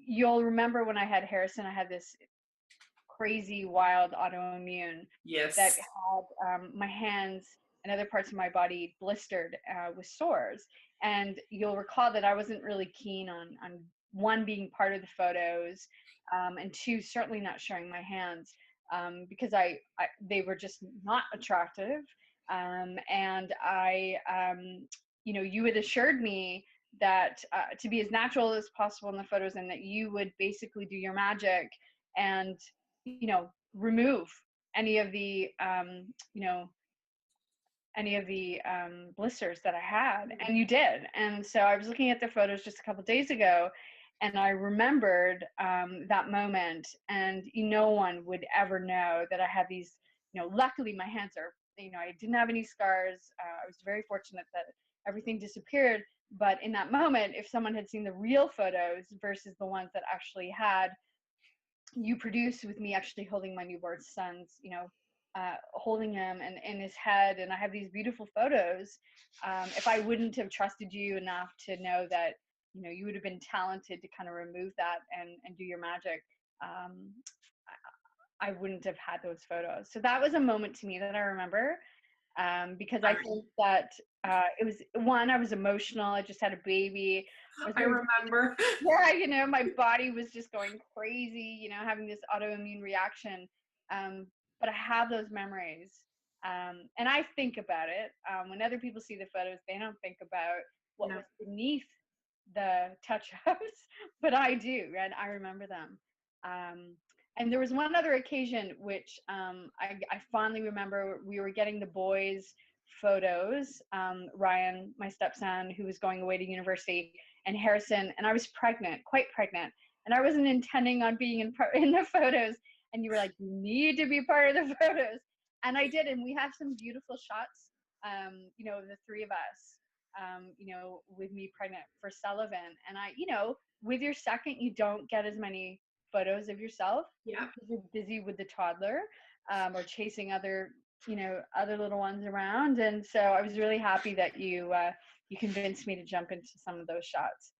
you'll remember when I had Harrison, I had this crazy, wild autoimmune that Yes. had my hands and other parts of my body blistered with sores. And you'll recall that I wasn't really keen on one, being part of the photos, and two, certainly not showing my hands, because they were just not attractive. And you had assured me that to be as natural as possible in the photos, and that you would basically do your magic and remove any of the blisters that I had. And you did. And so I was looking at the photos just a couple of days ago, and I remembered that moment. And no one would ever know that I had these. Luckily my hands are. I didn't have any scars. I was very fortunate that everything disappeared. But in that moment, if someone had seen the real photos versus the ones that actually had you produced with me actually holding my newborn son's, holding him and in his head, and I have these beautiful photos. If I wouldn't have trusted you enough to know that, you would have been talented to kind of remove that and do your magic, um, I wouldn't have had those photos. So that was a moment to me that I remember, because I think that it was one, I was emotional. I just had a baby. I was I very remember. yeah, my body was just going crazy, having this autoimmune reaction. But I have those memories. And I think about it. When other people see the photos, they don't think about what No. was beneath the touch-ups, but I do, and I remember them. And there was one other occasion which I fondly remember. We were getting the boys' photos. Ryan, my stepson, who was going away to university, and Harrison, and I was pregnant, quite pregnant, and I wasn't intending on being in the photos. And you were like, you need to be part of the photos, and I did, and we have some beautiful shots. The three of us, with me pregnant for Sullivan, and with your second, you don't get as many photos of yourself Yeah. because you're busy with the toddler, or chasing other little ones around. And so I was really happy that you convinced me to jump into some of those shots.